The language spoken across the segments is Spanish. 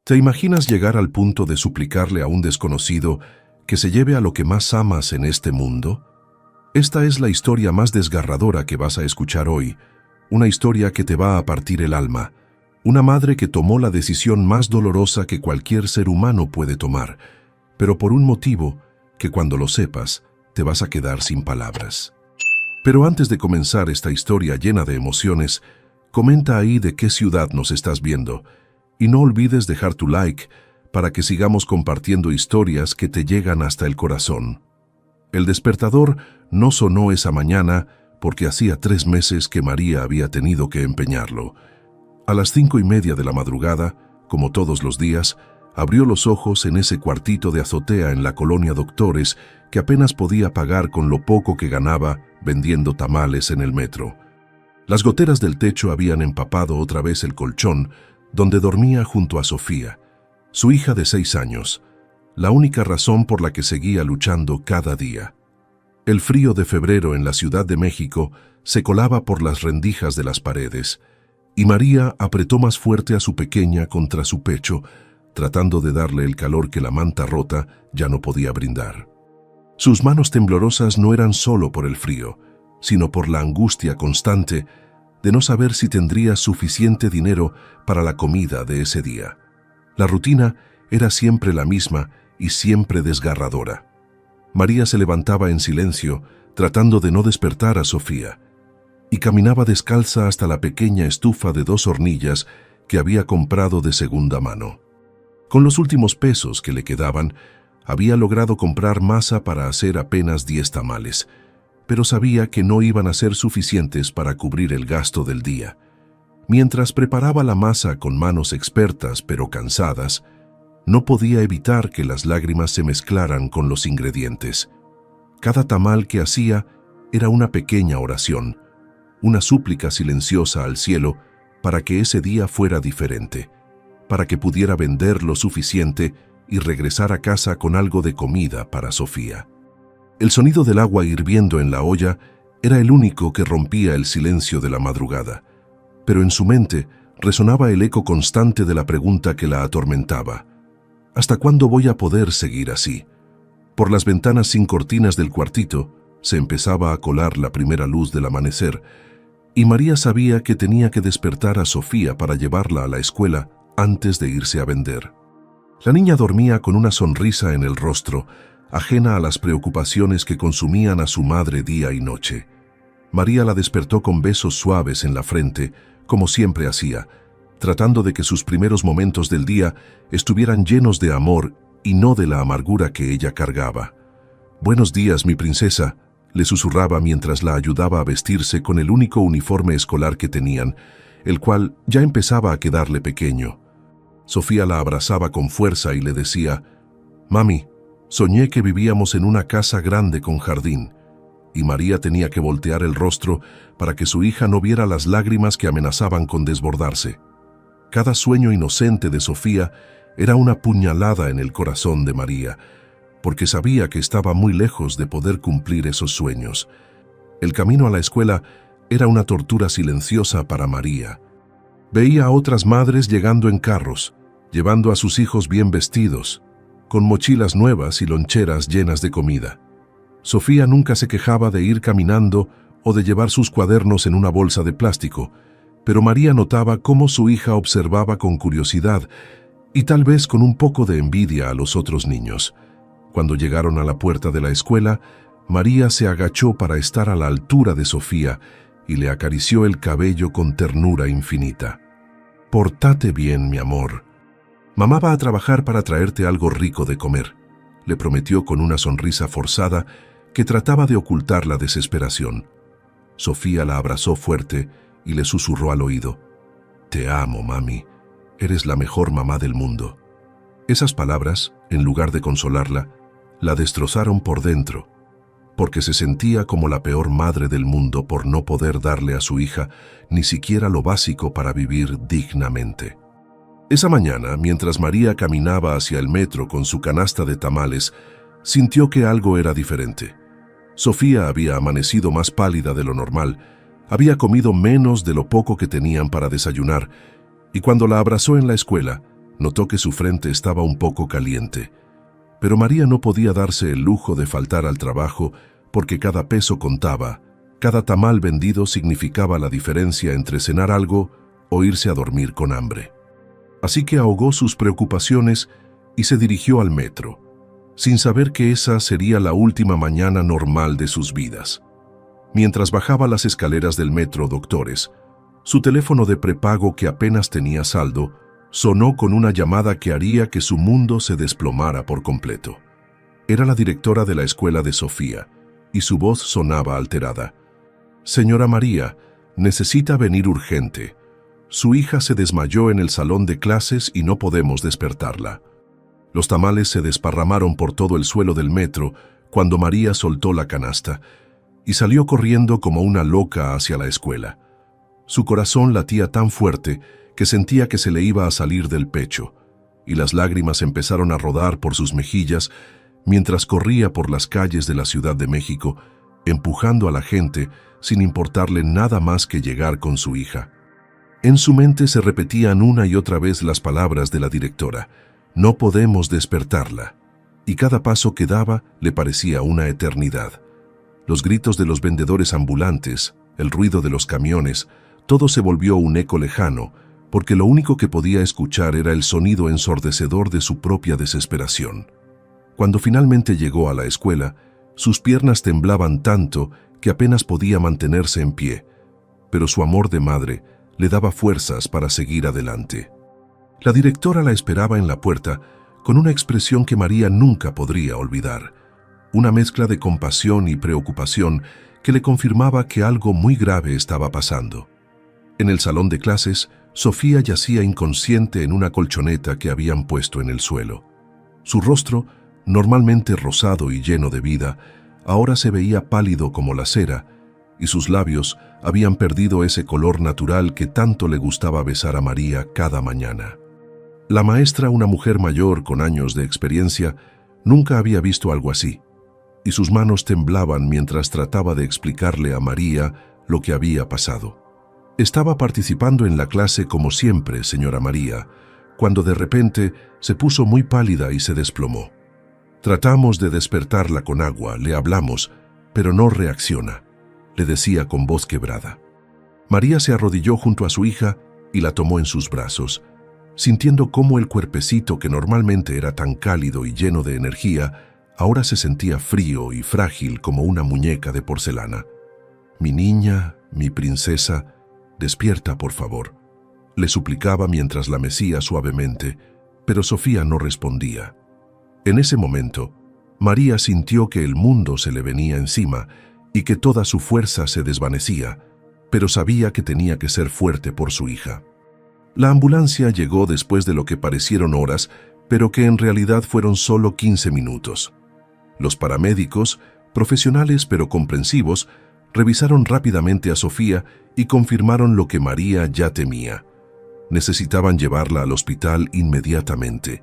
¿Te imaginas llegar al punto de suplicarle a un desconocido que se lleve a lo que más amas en este mundo? Esta es la historia más desgarradora que vas a escuchar hoy, una historia que te va a partir el alma, una madre que tomó la decisión más dolorosa que cualquier ser humano puede tomar, pero por un motivo que cuando lo sepas te vas a quedar sin palabras. Pero antes de comenzar esta historia llena de emociones, comenta ahí de qué ciudad nos estás viendo y no olvides dejar tu like para que sigamos compartiendo historias que te llegan hasta el corazón. El despertador no sonó esa mañana porque hacía 3 meses que María había tenido que empeñarlo. A las 5:30 de la madrugada, como todos los días, abrió los ojos en ese cuartito de azotea en la colonia Doctores que apenas podía pagar con lo poco que ganaba vendiendo tamales en el metro. Las goteras del techo habían empapado otra vez el colchón donde dormía junto a Sofía, su hija de 6 años, la única razón por la que seguía luchando cada día. El frío de febrero en la Ciudad de México se colaba por las rendijas de las paredes, y María apretó más fuerte a su pequeña contra su pecho, tratando de darle el calor que la manta rota ya no podía brindar. Sus manos temblorosas no eran solo por el frío, sino por la angustia constante de no saber si tendría suficiente dinero para la comida de ese día. La rutina era siempre la misma y siempre desgarradora. María se levantaba en silencio, tratando de no despertar a Sofía, y caminaba descalza hasta la pequeña estufa de 2 hornillas que había comprado de segunda mano. Con los últimos pesos que le quedaban, había logrado comprar masa para hacer apenas 10 tamales, pero sabía que no iban a ser suficientes para cubrir el gasto del día. Mientras preparaba la masa con manos expertas pero cansadas, no podía evitar que las lágrimas se mezclaran con los ingredientes. Cada tamal que hacía era una pequeña oración, una súplica silenciosa al cielo para que ese día fuera diferente, para que pudiera vender lo suficiente y regresar a casa con algo de comida para Sofía. El sonido del agua hirviendo en la olla era el único que rompía el silencio de la madrugada, pero en su mente resonaba el eco constante de la pregunta que la atormentaba. ¿Hasta cuándo voy a poder seguir así? Por las ventanas sin cortinas del cuartito se empezaba a colar la primera luz del amanecer, y María sabía que tenía que despertar a Sofía para llevarla a la escuela antes de irse a vender. La niña dormía con una sonrisa en el rostro, ajena a las preocupaciones que consumían a su madre día y noche. María la despertó con besos suaves en la frente, como siempre hacía, tratando de que sus primeros momentos del día estuvieran llenos de amor y no de la amargura que ella cargaba. «Buenos días, mi princesa», le susurraba mientras la ayudaba a vestirse con el único uniforme escolar que tenían, el cual ya empezaba a quedarle pequeño. Sofía la abrazaba con fuerza y le decía: «Mami, soñé que vivíamos en una casa grande con jardín», y María tenía que voltear el rostro para que su hija no viera las lágrimas que amenazaban con desbordarse. Cada sueño inocente de Sofía era una puñalada en el corazón de María, porque sabía que estaba muy lejos de poder cumplir esos sueños. El camino a la escuela era una tortura silenciosa para María. Veía a otras madres llegando en carros, llevando a sus hijos bien vestidos, con mochilas nuevas y loncheras llenas de comida. Sofía nunca se quejaba de ir caminando o de llevar sus cuadernos en una bolsa de plástico, pero María notaba cómo su hija observaba con curiosidad y tal vez con un poco de envidia a los otros niños. Cuando llegaron a la puerta de la escuela, María se agachó para estar a la altura de Sofía y le acarició el cabello con ternura infinita. «Pórtate bien, mi amor. Mamá va a trabajar para traerte algo rico de comer», le prometió con una sonrisa forzada que trataba de ocultar la desesperación. Sofía la abrazó fuerte y le susurró al oído: «Te amo, mami. Eres la mejor mamá del mundo». Esas palabras, en lugar de consolarla, la destrozaron por dentro, porque se sentía como la peor madre del mundo por no poder darle a su hija ni siquiera lo básico para vivir dignamente. Esa mañana, mientras María caminaba hacia el metro con su canasta de tamales, sintió que algo era diferente. Sofía había amanecido más pálida de lo normal, había comido menos de lo poco que tenían para desayunar, y cuando la abrazó en la escuela, Notó que su frente estaba un poco caliente, pero María no podía darse el lujo de faltar al trabajo porque cada peso contaba, cada tamal vendido significaba la diferencia entre cenar algo o irse a dormir con hambre. Así que ahogó sus preocupaciones y se dirigió al metro, sin saber que esa sería la última mañana normal de sus vidas. Mientras bajaba las escaleras del metro Doctores, su teléfono de prepago, que apenas tenía saldo, sonó con una llamada que haría que su mundo se desplomara por completo. Era la directora de la escuela de Sofía, y su voz sonaba alterada. «Señora María, necesita venir urgente. Su hija se desmayó en el salón de clases y no podemos despertarla». Los tamales se desparramaron por todo el suelo del metro cuando María soltó la canasta y salió corriendo como una loca hacia la escuela. Su corazón latía tan fuerte que sentía que se le iba a salir del pecho, y las lágrimas empezaron a rodar por sus mejillas mientras corría por las calles de la Ciudad de México, empujando a la gente sin importarle nada más que llegar con su hija. En su mente se repetían una y otra vez las palabras de la directora: «No podemos despertarla», y cada paso que daba le parecía una eternidad. Los gritos de los vendedores ambulantes, el ruido de los camiones, todo se volvió un eco lejano, porque lo único que podía escuchar era el sonido ensordecedor de su propia desesperación. Cuando finalmente llegó a la escuela, sus piernas temblaban tanto que apenas podía mantenerse en pie, pero su amor de madre le daba fuerzas para seguir adelante. La directora la esperaba en la puerta con una expresión que María nunca podría olvidar, una mezcla de compasión y preocupación que le confirmaba que algo muy grave estaba pasando. En el salón de clases, Sofía yacía inconsciente en una colchoneta que habían puesto en el suelo. Su rostro, normalmente rosado y lleno de vida, ahora se veía pálido como la cera, y sus labios habían perdido ese color natural que tanto le gustaba besar a María cada mañana. La maestra, una mujer mayor con años de experiencia, nunca había visto algo así, y sus manos temblaban mientras trataba de explicarle a María lo que había pasado. Estaba participando en la clase como siempre, señora María, cuando de repente se puso muy pálida y se desplomó. Tratamos de despertarla con agua, le hablamos, pero no reacciona, le decía con voz quebrada. María se arrodilló junto a su hija y la tomó en sus brazos, sintiendo cómo el cuerpecito, que normalmente era tan cálido y lleno de energía, ahora se sentía frío y frágil como una muñeca de porcelana. «Mi niña, mi princesa, despierta, por favor», le suplicaba mientras la mecía suavemente, pero Sofía no respondía. En ese momento, María sintió que el mundo se le venía encima y que toda su fuerza se desvanecía, pero sabía que tenía que ser fuerte por su hija. La ambulancia llegó después de lo que parecieron horas, pero que en realidad fueron solo 15 minutos. Los paramédicos, profesionales pero comprensivos, revisaron rápidamente a Sofía y confirmaron lo que María ya temía. Necesitaban llevarla al hospital inmediatamente.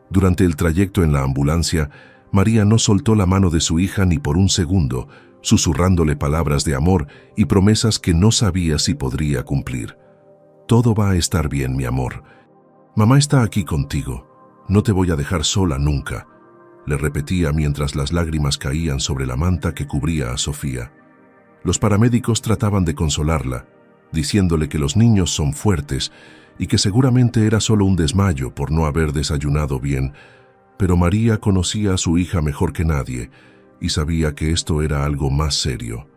Durante el trayecto en la ambulancia, María no soltó la mano de su hija ni por un segundo, susurrándole palabras de amor y promesas que no sabía si podría cumplir. «Todo va a estar bien, mi amor. Mamá está aquí contigo. No te voy a dejar sola nunca», le repetía mientras las lágrimas caían sobre la manta que cubría a Sofía. Los paramédicos trataban de consolarla, diciéndole que los niños son fuertes y que seguramente era solo un desmayo por no haber desayunado bien, pero María conocía a su hija mejor que nadie y sabía que esto era algo más serio.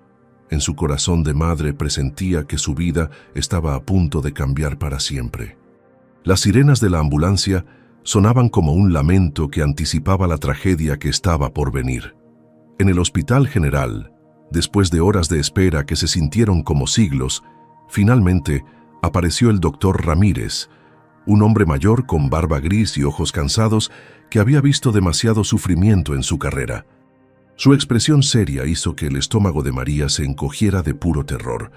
En su corazón de madre presentía que su vida estaba a punto de cambiar para siempre. Las sirenas de la ambulancia sonaban como un lamento que anticipaba la tragedia que estaba por venir. En el Hospital General, después de horas de espera que se sintieron como siglos, finalmente apareció el doctor Ramírez, un hombre mayor con barba gris y ojos cansados que había visto demasiado sufrimiento en su carrera. Su expresión seria hizo que el estómago de María se encogiera de puro terror,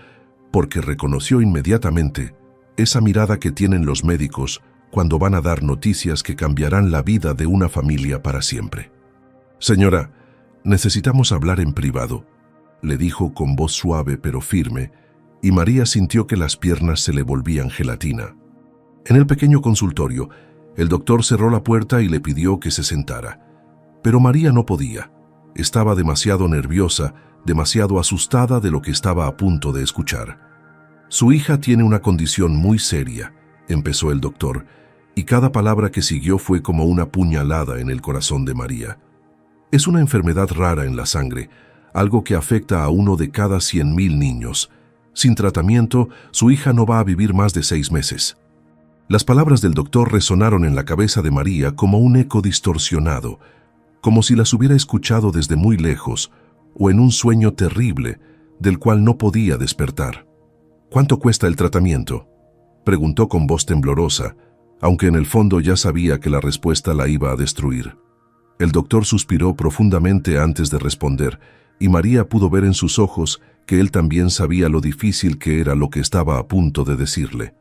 porque reconoció inmediatamente esa mirada que tienen los médicos cuando van a dar noticias que cambiarán la vida de una familia para siempre. «Señora, necesitamos hablar en privado», le dijo con voz suave pero firme, y María sintió que las piernas se le volvían gelatina. En el pequeño consultorio, El doctor cerró la puerta y le pidió que se sentara. Pero María no podía. Estaba demasiado nerviosa, demasiado asustada de lo que estaba a punto de escuchar. Su hija tiene una condición muy seria, empezó el doctor, y cada palabra que siguió fue como una puñalada en el corazón de María. Es una enfermedad rara en la sangre, algo que afecta a 1 de cada 100,000 niños. Sin tratamiento, su hija no va a vivir más de 6 meses. Las palabras del doctor resonaron en la cabeza de María como un eco distorsionado, como si las hubiera escuchado desde muy lejos o en un sueño terrible del cual no podía despertar. «¿Cuánto cuesta el tratamiento?», preguntó con voz temblorosa, aunque en el fondo ya sabía que la respuesta la iba a destruir. El doctor suspiró profundamente antes de responder, y María pudo ver en sus ojos que él también sabía lo difícil que era lo que estaba a punto de decirle.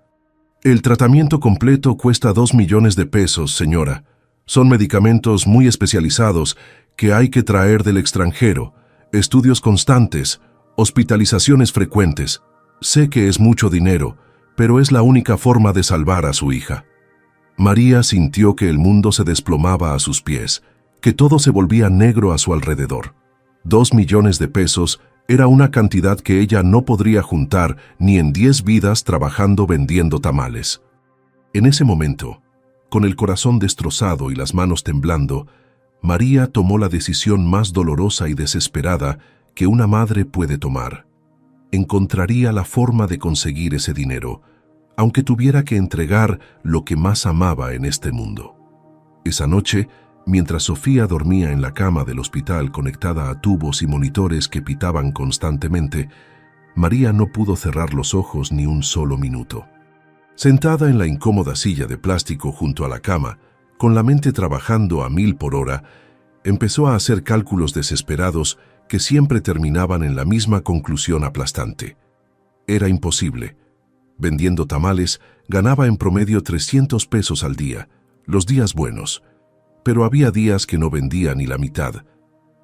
«El tratamiento completo cuesta 2 millones de pesos, señora. Son medicamentos muy especializados que hay que traer del extranjero, estudios constantes, hospitalizaciones frecuentes. Sé que es mucho dinero, pero es la única forma de salvar a su hija». María sintió que el mundo se desplomaba a sus pies, que todo se volvía negro a su alrededor. 2 millones de pesos era una cantidad que ella no podría juntar ni en 10 vidas trabajando vendiendo tamales. En ese momento, con el corazón destrozado y las manos temblando, María tomó la decisión más dolorosa y desesperada que una madre puede tomar. Encontraría la forma de conseguir ese dinero, aunque tuviera que entregar lo que más amaba en este mundo. Esa noche, mientras Sofía dormía en la cama del hospital conectada a tubos y monitores que pitaban constantemente, María no pudo cerrar los ojos ni un solo minuto. Sentada en la incómoda silla de plástico junto a la cama, con la mente trabajando a 1000 por hora, empezó a hacer cálculos desesperados que siempre terminaban en la misma conclusión aplastante. Era imposible. Vendiendo tamales, ganaba en promedio 300 pesos al día, los días buenos. Pero había días que no vendía ni la mitad.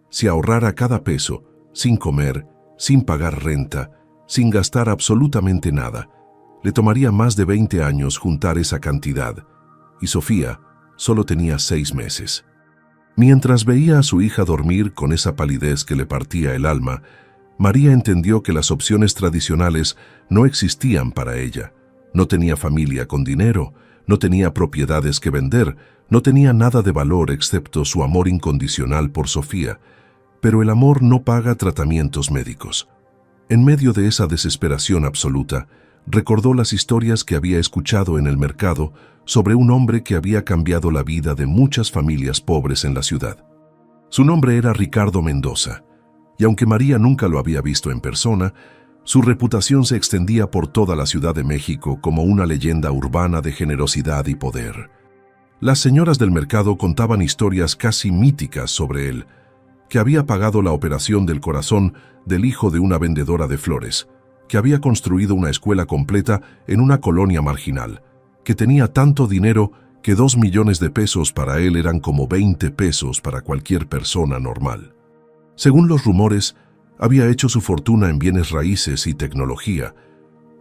Si ahorrara cada peso, sin comer, sin pagar renta, sin gastar absolutamente nada, le tomaría más de 20 años juntar esa cantidad. Y Sofía solo tenía 6 meses. Mientras veía a su hija dormir con esa palidez que le partía el alma, María entendió que las opciones tradicionales no existían para ella. No tenía familia con dinero, no tenía propiedades que vender, no tenía nada de valor excepto su amor incondicional por Sofía. Pero el amor no paga tratamientos médicos. En medio de esa desesperación absoluta, recordó las historias que había escuchado en el mercado sobre un hombre que había cambiado la vida de muchas familias pobres en la ciudad. Su nombre era Ricardo Mendoza. Y aunque María nunca lo había visto en persona, su reputación se extendía por toda la Ciudad de México como una leyenda urbana de generosidad y poder. Las señoras del mercado contaban historias casi míticas sobre él, que había pagado la operación del corazón del hijo de una vendedora de flores, que había construido una escuela completa en una colonia marginal, que tenía tanto dinero que 2 millones de pesos para él eran como 20 pesos para cualquier persona normal. Según los rumores, había hecho su fortuna en bienes raíces y tecnología,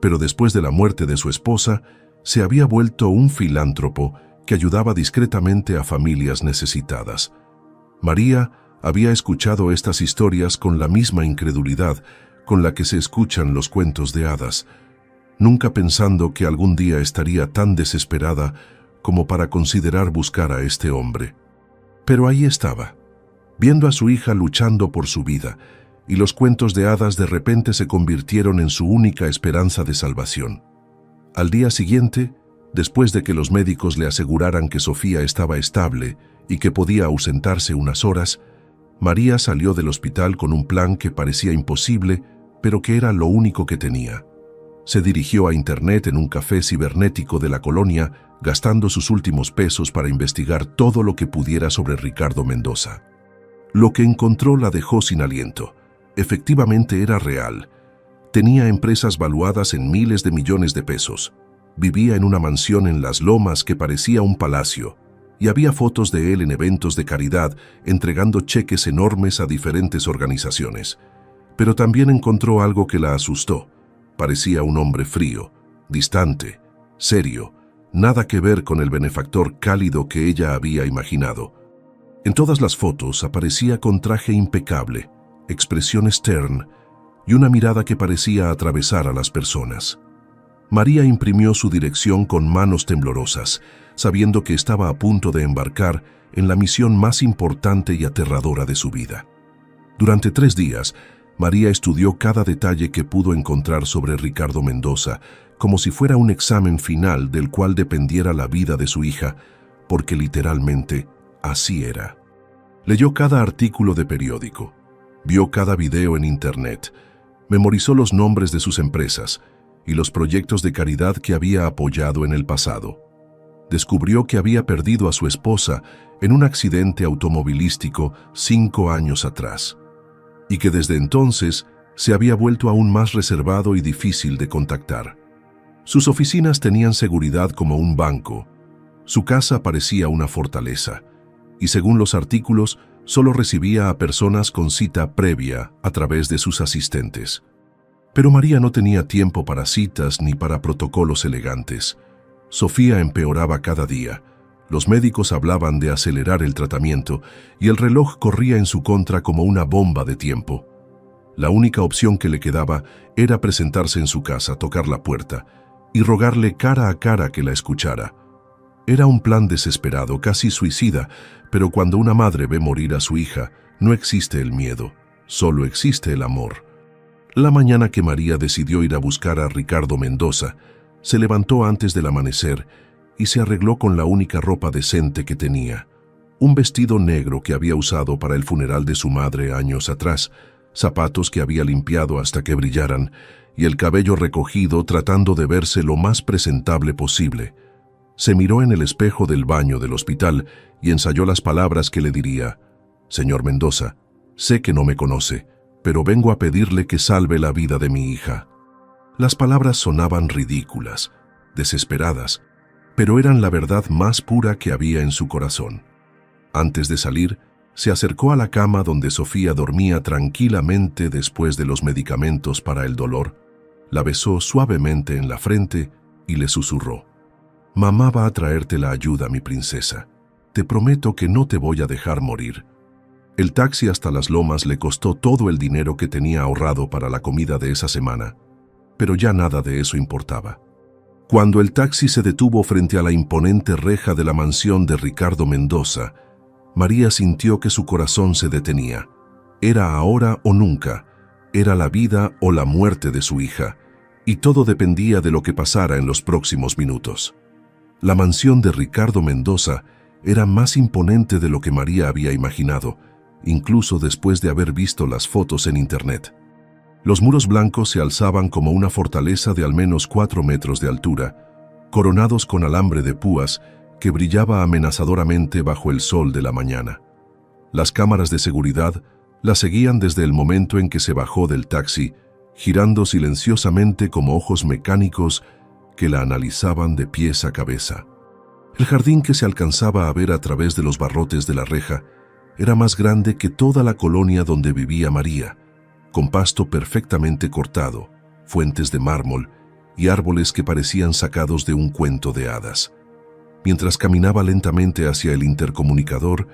pero después de la muerte de su esposa, se había vuelto un filántropo que ayudaba discretamente a familias necesitadas. María había escuchado estas historias con la misma incredulidad con la que se escuchan los cuentos de hadas, nunca pensando que algún día estaría tan desesperada como para considerar buscar a este hombre. Pero ahí estaba, viendo a su hija luchando por su vida, y los cuentos de hadas de repente se convirtieron en su única esperanza de salvación. Al día siguiente, después de que los médicos le aseguraran que Sofía estaba estable y que podía ausentarse unas horas, María salió del hospital con un plan que parecía imposible, pero que era lo único que tenía. Se dirigió a Internet en un café cibernético de la colonia, gastando sus últimos pesos para investigar todo lo que pudiera sobre Ricardo Mendoza. Lo que encontró la dejó sin aliento. Efectivamente era real. Tenía empresas valuadas en miles de millones de pesos. Vivía en una mansión en Las Lomas que parecía un palacio. Y había fotos de él en eventos de caridad, entregando cheques enormes a diferentes organizaciones. Pero también encontró algo que la asustó. Parecía un hombre frío, distante, serio, Nada que ver con el benefactor cálido que ella había imaginado. En todas las fotos aparecía con traje impecable, expresión stern y una mirada que parecía atravesar a las personas. María imprimió su dirección con manos temblorosas, sabiendo que estaba a punto de embarcar en la misión más importante y aterradora de su vida. Durante 3 días, María estudió cada detalle que pudo encontrar sobre Ricardo Mendoza, como si fuera un examen final del cual dependiera la vida de su hija, porque literalmente así era. Leyó cada artículo de periódico, vio cada video en internet, memorizó los nombres de sus empresas y los proyectos de caridad que había apoyado en el pasado. Descubrió que había perdido a su esposa en un accidente automovilístico 5 años atrás, y que desde entonces se había vuelto aún más reservado y difícil de contactar. Sus oficinas tenían seguridad como un banco, su casa parecía una fortaleza, y según los artículos, solo recibía a personas con cita previa a través de sus asistentes. Pero María no tenía tiempo para citas ni para protocolos elegantes. Sofía empeoraba cada día. Los médicos hablaban de acelerar el tratamiento y el reloj corría en su contra como una bomba de tiempo. La única opción que le quedaba era presentarse en su casa, tocar la puerta y rogarle cara a cara que la escuchara. Era un plan desesperado, casi suicida, pero cuando una madre ve morir a su hija, no existe el miedo, solo existe el amor. La mañana que María decidió ir a buscar a Ricardo Mendoza, se levantó antes del amanecer y se arregló con la única ropa decente que tenía, un vestido negro que había usado para el funeral de su madre años atrás, zapatos que había limpiado hasta que brillaran y el cabello recogido tratando de verse lo más presentable posible. Se miró en el espejo del baño del hospital y ensayó las palabras que le diría: «Señor Mendoza, sé que no me conoce, pero vengo a pedirle que salve la vida de mi hija». Las palabras sonaban ridículas, desesperadas, pero eran la verdad más pura que había en su corazón. Antes de salir, se acercó a la cama donde Sofía dormía tranquilamente después de los medicamentos para el dolor, la besó suavemente en la frente y le susurró: «Mamá va a traerte la ayuda, mi princesa. Te prometo que no te voy a dejar morir». El taxi hasta Las Lomas le costó todo el dinero que tenía ahorrado para la comida de esa semana, pero ya nada de eso importaba. Cuando el taxi se detuvo frente a la imponente reja de la mansión de Ricardo Mendoza, María sintió que su corazón se detenía. Era ahora o nunca, era la vida o la muerte de su hija, y todo dependía de lo que pasara en los próximos minutos. La mansión de Ricardo Mendoza era más imponente de lo que María había imaginado, incluso después de haber visto las fotos en internet. Los muros blancos se alzaban como una fortaleza de al menos 4 metros de altura, coronados con alambre de púas que brillaba amenazadoramente bajo el sol de la mañana. Las cámaras de seguridad la seguían desde el momento en que se bajó del taxi, girando silenciosamente como ojos mecánicos que la analizaban de pies a cabeza. El jardín, que se alcanzaba a ver a través de los barrotes de la reja, era más grande que toda la colonia donde vivía María, con pasto perfectamente cortado, fuentes de mármol y árboles que parecían sacados de un cuento de hadas. Mientras caminaba lentamente hacia el intercomunicador,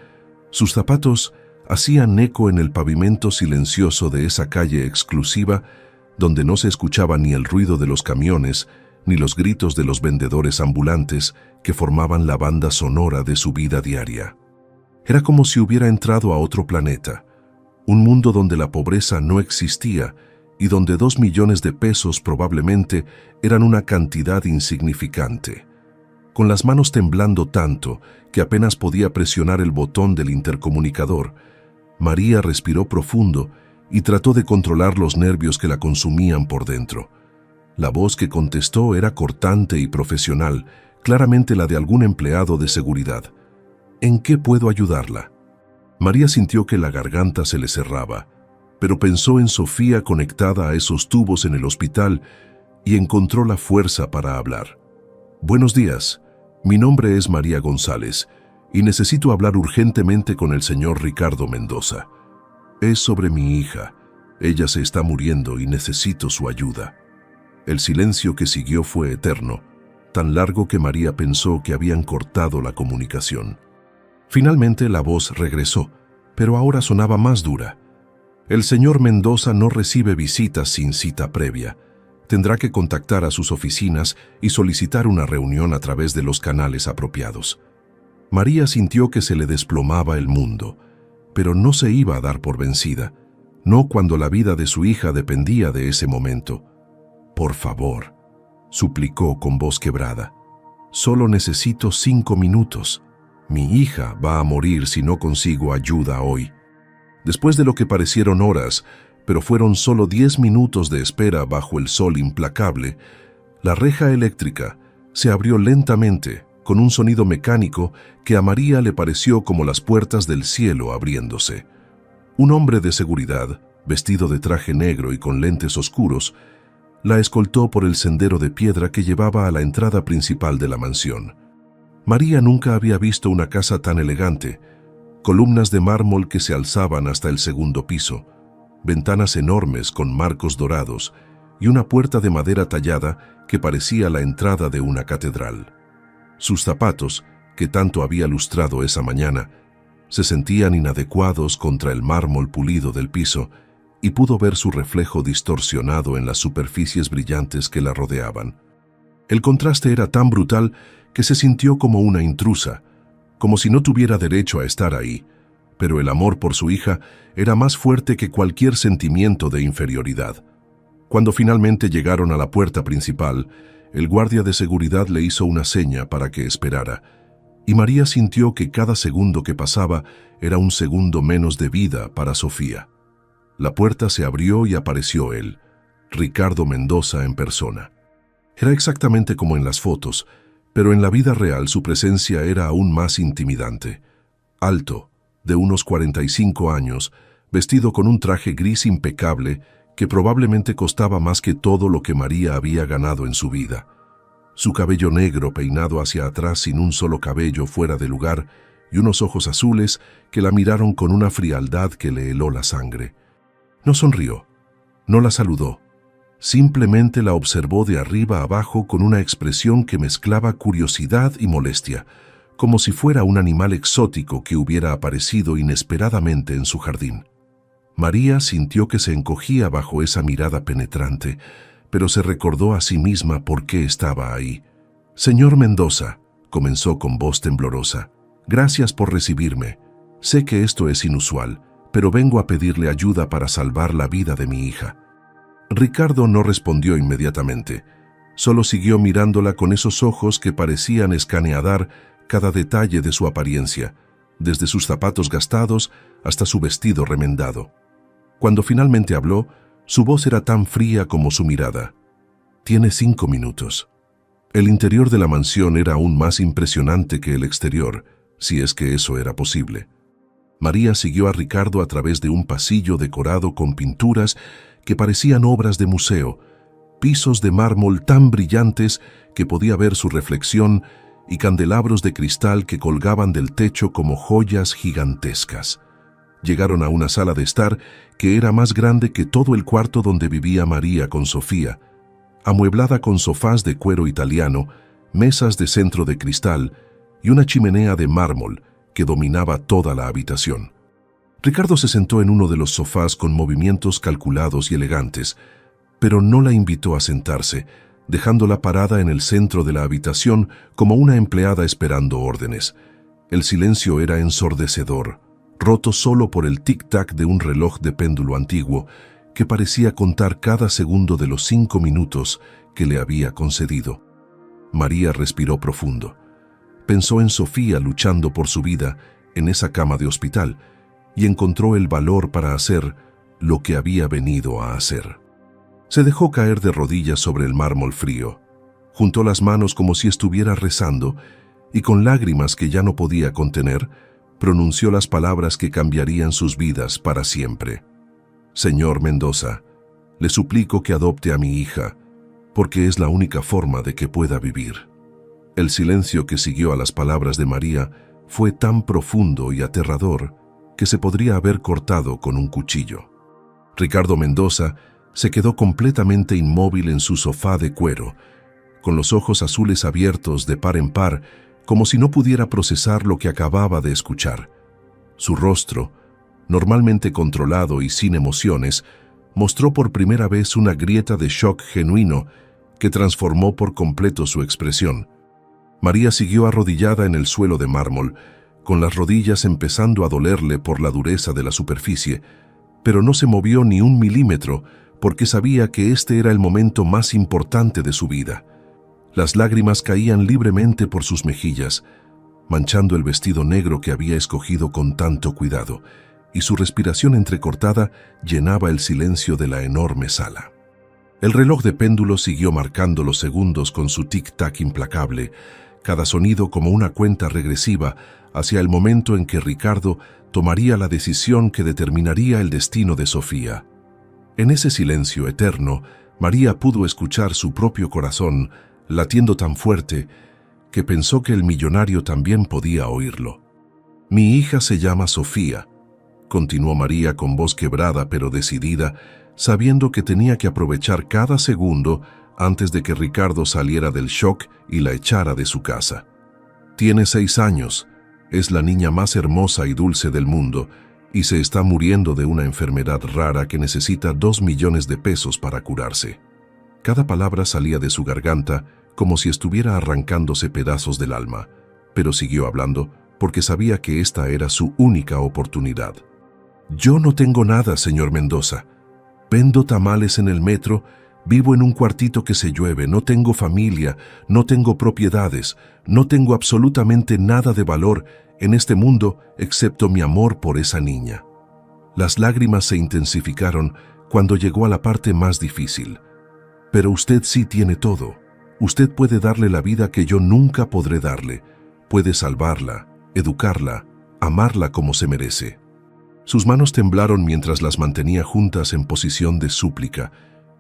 sus zapatos hacían eco en el pavimento silencioso de esa calle exclusiva donde no se escuchaba ni el ruido de los camiones ni los gritos de los vendedores ambulantes que formaban la banda sonora de su vida diaria. Era como si hubiera entrado a otro planeta, un mundo donde la pobreza no existía y donde 2 millones de pesos probablemente eran una cantidad insignificante. Con las manos temblando tanto que apenas podía presionar el botón del intercomunicador, María respiró profundo y trató de controlar los nervios que la consumían por dentro. La voz que contestó era cortante y profesional, claramente la de algún empleado de seguridad. «¿En qué puedo ayudarla?». María sintió que la garganta se le cerraba, pero pensó en Sofía conectada a esos tubos en el hospital y encontró la fuerza para hablar. «Buenos días, mi nombre es María González y necesito hablar urgentemente con el señor Ricardo Mendoza. Es sobre mi hija. Ella se está muriendo y necesito su ayuda». El silencio que siguió fue eterno, tan largo que María pensó que habían cortado la comunicación. Finalmente la voz regresó, pero ahora sonaba más dura. El señor Mendoza no recibe visitas sin cita previa. Tendrá que contactar a sus oficinas y solicitar una reunión a través de los canales apropiados. María sintió que se le desplomaba el mundo, pero no se iba a dar por vencida, no cuando la vida de su hija dependía de ese momento. «Por favor», suplicó con voz quebrada, «solo necesito 5 minutos. Mi hija va a morir si no consigo ayuda hoy». Después de lo que parecieron horas, pero fueron solo 10 minutos de espera bajo el sol implacable, la reja eléctrica se abrió lentamente con un sonido mecánico que a María le pareció como las puertas del cielo abriéndose. Un hombre de seguridad, vestido de traje negro y con lentes oscuros, la escoltó por el sendero de piedra que llevaba a la entrada principal de la mansión. María nunca había visto una casa tan elegante, columnas de mármol que se alzaban hasta el segundo piso, ventanas enormes con marcos dorados y una puerta de madera tallada que parecía la entrada de una catedral. Sus zapatos, que tanto había lustrado esa mañana, se sentían inadecuados contra el mármol pulido del piso y pudo ver su reflejo distorsionado en las superficies brillantes que la rodeaban. El contraste era tan brutal que se sintió como una intrusa, como si no tuviera derecho a estar ahí, pero el amor por su hija era más fuerte que cualquier sentimiento de inferioridad. Cuando finalmente llegaron a la puerta principal, el guardia de seguridad le hizo una seña para que esperara, y María sintió que cada segundo que pasaba era un segundo menos de vida para Sofía. La puerta se abrió y apareció él, Ricardo Mendoza en persona. Era exactamente como en las fotos, pero en la vida real su presencia era aún más intimidante. Alto, de unos 45 años, vestido con un traje gris impecable que probablemente costaba más que todo lo que María había ganado en su vida. Su cabello negro peinado hacia atrás sin un solo cabello fuera de lugar y unos ojos azules que la miraron con una frialdad que le heló la sangre. No sonrió, no la saludó. Simplemente la observó de arriba abajo con una expresión que mezclaba curiosidad y molestia, como si fuera un animal exótico que hubiera aparecido inesperadamente en su jardín. María sintió que se encogía bajo esa mirada penetrante, pero se recordó a sí misma por qué estaba ahí. «Señor Mendoza», comenzó con voz temblorosa, «gracias por recibirme. Sé que esto es inusual, pero vengo a pedirle ayuda para salvar la vida de mi hija». Ricardo no respondió inmediatamente. Solo siguió mirándola con esos ojos que parecían escanear cada detalle de su apariencia, desde sus zapatos gastados hasta su vestido remendado. Cuando finalmente habló, su voz era tan fría como su mirada. «Tiene 5 minutos». El interior de la mansión era aún más impresionante que el exterior, si es que eso era posible. María siguió a Ricardo a través de un pasillo decorado con pinturas que parecían obras de museo, pisos de mármol tan brillantes que podía ver su reflexión y candelabros de cristal que colgaban del techo como joyas gigantescas. Llegaron a una sala de estar que era más grande que todo el cuarto donde vivía María con Sofía, amueblada con sofás de cuero italiano, mesas de centro de cristal y una chimenea de mármol que dominaba toda la habitación. Ricardo se sentó en uno de los sofás con movimientos calculados y elegantes, pero no la invitó a sentarse, dejándola parada en el centro de la habitación como una empleada esperando órdenes. El silencio era ensordecedor, roto solo por el tic-tac de un reloj de péndulo antiguo que parecía contar cada segundo de los 5 minutos que le había concedido. María respiró profundo. Pensó en Sofía luchando por su vida en esa cama de hospital y encontró el valor para hacer lo que había venido a hacer. Se dejó caer de rodillas sobre el mármol frío, juntó las manos como si estuviera rezando y con lágrimas que ya no podía contener, pronunció las palabras que cambiarían sus vidas para siempre. «Señor Mendoza, le suplico que adopte a mi hija, porque es la única forma de que pueda vivir». El silencio que siguió a las palabras de María fue tan profundo y aterrador que se podría haber cortado con un cuchillo. Ricardo Mendoza se quedó completamente inmóvil en su sofá de cuero, con los ojos azules abiertos de par en par, como si no pudiera procesar lo que acababa de escuchar. Su rostro, normalmente controlado y sin emociones, mostró por primera vez una grieta de shock genuino que transformó por completo su expresión. María siguió arrodillada en el suelo de mármol, con las rodillas empezando a dolerle por la dureza de la superficie, pero no se movió ni un milímetro porque sabía que este era el momento más importante de su vida. Las lágrimas caían libremente por sus mejillas, manchando el vestido negro que había escogido con tanto cuidado, y su respiración entrecortada llenaba el silencio de la enorme sala. El reloj de péndulo siguió marcando los segundos con su tic-tac implacable, cada sonido como una cuenta regresiva hacia el momento en que Ricardo tomaría la decisión que determinaría el destino de Sofía. En ese silencio eterno, María pudo escuchar su propio corazón latiendo tan fuerte que pensó que el millonario también podía oírlo. «Mi hija se llama Sofía», continuó María con voz quebrada pero decidida, sabiendo que tenía que aprovechar cada segundo antes de que Ricardo saliera del shock y la echara de su casa. «Tiene 6 años, es la niña más hermosa y dulce del mundo y se está muriendo de una enfermedad rara que necesita 2 millones de pesos para curarse». Cada palabra salía de su garganta como si estuviera arrancándose pedazos del alma, pero siguió hablando porque sabía que esta era su única oportunidad. «Yo no tengo nada, señor Mendoza. Vendo tamales en el metro, vivo en un cuartito que se llueve, no tengo familia, no tengo propiedades, no tengo absolutamente nada de valor en este mundo excepto mi amor por esa niña». Las lágrimas se intensificaron cuando llegó a la parte más difícil. «Pero usted sí tiene todo. Usted puede darle la vida que yo nunca podré darle. Puede salvarla, educarla, amarla como se merece». Sus manos temblaron mientras las mantenía juntas en posición de súplica,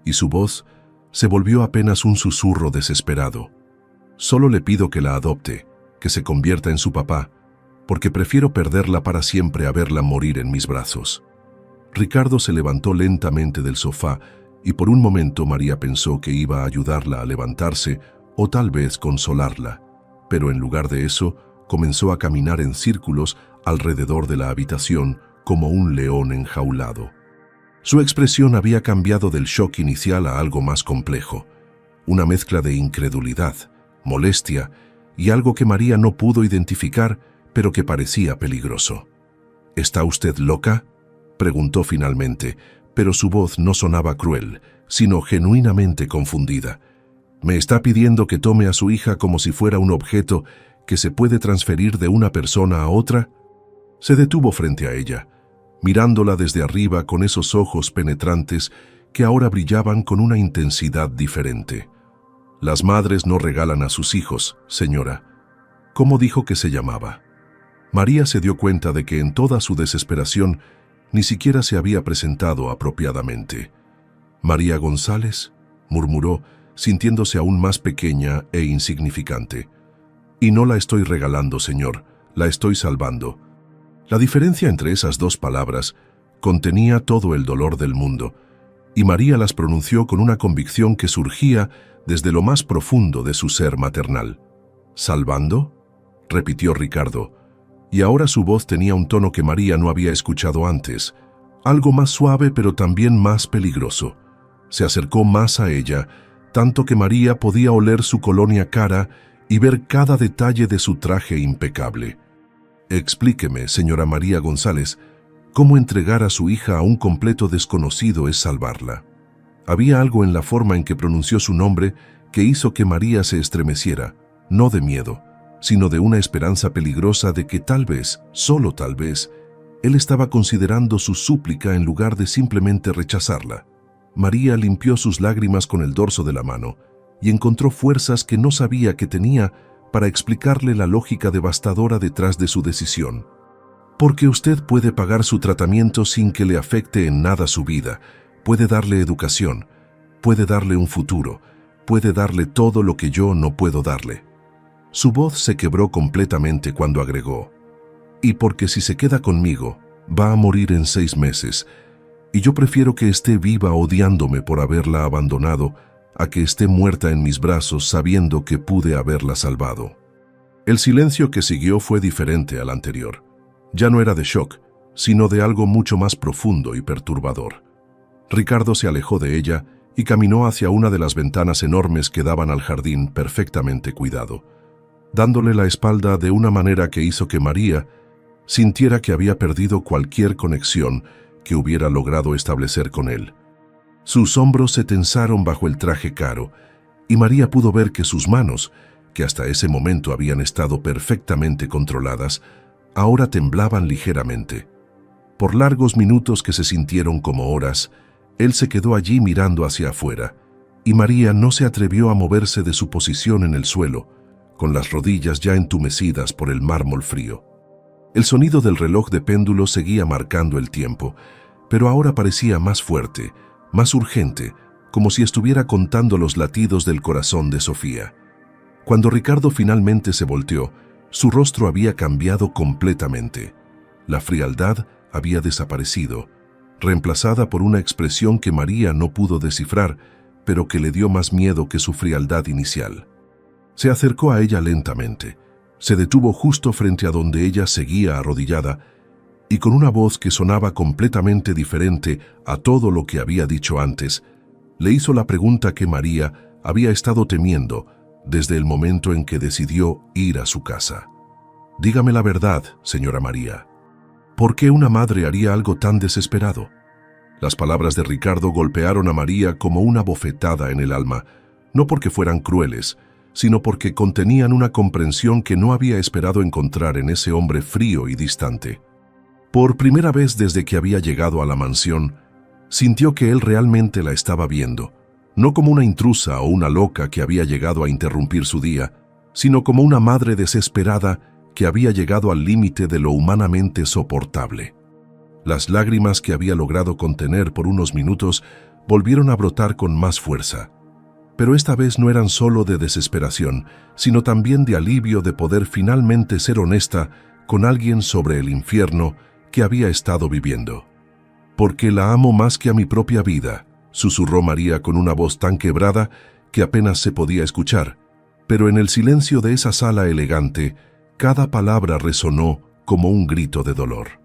y su voz se volvió apenas un susurro desesperado. «Solo le pido que la adopte, que se convierta en su papá, porque prefiero perderla para siempre a verla morir en mis brazos». Ricardo se levantó lentamente del sofá, y por un momento María pensó que iba a ayudarla a levantarse o tal vez consolarla, pero en lugar de eso comenzó a caminar en círculos alrededor de la habitación como un león enjaulado. Su expresión había cambiado del shock inicial a algo más complejo, una mezcla de incredulidad, molestia y algo que María no pudo identificar, pero que parecía peligroso. «¿Está usted loca?», preguntó finalmente, pero su voz no sonaba cruel, sino genuinamente confundida. «¿Me está pidiendo que tome a su hija como si fuera un objeto que se puede transferir de una persona a otra?» Se detuvo frente a ella, mirándola desde arriba con esos ojos penetrantes que ahora brillaban con una intensidad diferente. «Las madres no regalan a sus hijos, señora». «¿Cómo dijo que se llamaba?». María se dio cuenta de que en toda su desesperación ni siquiera se había presentado apropiadamente. «María González», murmuró, sintiéndose aún más pequeña e insignificante. «Y no la estoy regalando, señor, la estoy salvando». La diferencia entre esas dos palabras contenía todo el dolor del mundo, y María las pronunció con una convicción que surgía desde lo más profundo de su ser maternal. «¿Salvando?», repitió Ricardo, y ahora su voz tenía un tono que María no había escuchado antes, algo más suave pero también más peligroso. Se acercó más a ella, tanto que María podía oler su colonia cara y ver cada detalle de su traje impecable. «Explíqueme, señora María González, cómo entregar a su hija a un completo desconocido es salvarla». Había algo en la forma en que pronunció su nombre que hizo que María se estremeciera, no de miedo, sino de una esperanza peligrosa de que tal vez, solo tal vez, él estaba considerando su súplica en lugar de simplemente rechazarla. María limpió sus lágrimas con el dorso de la mano y encontró fuerzas que no sabía que tenía para explicarle la lógica devastadora detrás de su decisión. «Porque usted puede pagar su tratamiento sin que le afecte en nada su vida, puede darle educación, puede darle un futuro, puede darle todo lo que yo no puedo darle». Su voz se quebró completamente cuando agregó: «Y porque si se queda conmigo, va a morir en 6 meses, y yo prefiero que esté viva odiándome por haberla abandonado a que esté muerta en mis brazos sabiendo que pude haberla salvado. El silencio que siguió fue diferente al anterior. Ya no era de shock, sino de algo mucho más profundo y perturbador. Ricardo se alejó de ella y caminó hacia una de las ventanas enormes que daban al jardín perfectamente cuidado, dándole la espalda de una manera que hizo que María sintiera que había perdido cualquier conexión que hubiera logrado establecer con él. Sus hombros se tensaron bajo el traje caro, y María pudo ver que sus manos, que hasta ese momento habían estado perfectamente controladas, ahora temblaban ligeramente. Por largos minutos que se sintieron como horas, él se quedó allí mirando hacia afuera, y María no se atrevió a moverse de su posición en el suelo, con las rodillas ya entumecidas por el mármol frío. El sonido del reloj de péndulo seguía marcando el tiempo, pero ahora parecía más fuerte, más urgente, como si estuviera contando los latidos del corazón de Sofía. Cuando Ricardo finalmente se volteó, su rostro había cambiado completamente. La frialdad había desaparecido, reemplazada por una expresión que María no pudo descifrar, pero que le dio más miedo que su frialdad inicial. Se acercó a ella lentamente, se detuvo justo frente a donde ella seguía arrodillada, y con una voz que sonaba completamente diferente a todo lo que había dicho antes, le hizo la pregunta que María había estado temiendo desde el momento en que decidió ir a su casa. Dígame la verdad, señora María. ¿Por qué una madre haría algo tan desesperado? Las palabras de Ricardo golpearon a María como una bofetada en el alma, no porque fueran crueles, sino porque contenían una comprensión que no había esperado encontrar en ese hombre frío y distante. Por primera vez desde que había llegado a la mansión, sintió que él realmente la estaba viendo, no como una intrusa o una loca que había llegado a interrumpir su día, sino como una madre desesperada que había llegado al límite de lo humanamente soportable. Las lágrimas que había logrado contener por unos minutos volvieron a brotar con más fuerza. Pero esta vez no eran solo de desesperación, sino también de alivio de poder finalmente ser honesta con alguien sobre el infierno que había estado viviendo. «Porque la amo más que a mi propia vida», susurró María con una voz tan quebrada que apenas se podía escuchar, pero en el silencio de esa sala elegante, cada palabra resonó como un grito de dolor.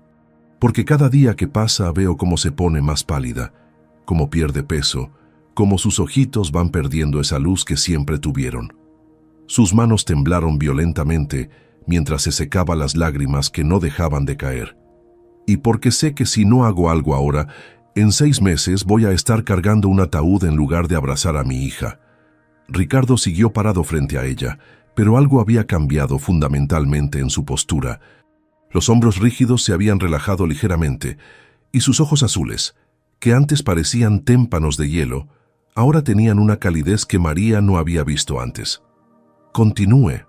«Porque cada día que pasa veo cómo se pone más pálida, cómo pierde peso, cómo sus ojitos van perdiendo esa luz que siempre tuvieron». Sus manos temblaron violentamente mientras se secaba las lágrimas que no dejaban de caer. «Y porque sé que si no hago algo ahora, en 6 meses voy a estar cargando un ataúd en lugar de abrazar a mi hija». Ricardo siguió parado frente a ella, pero algo había cambiado fundamentalmente en su postura. Los hombros rígidos se habían relajado ligeramente, y sus ojos azules, que antes parecían témpanos de hielo, ahora tenían una calidez que María no había visto antes. «Continúe»,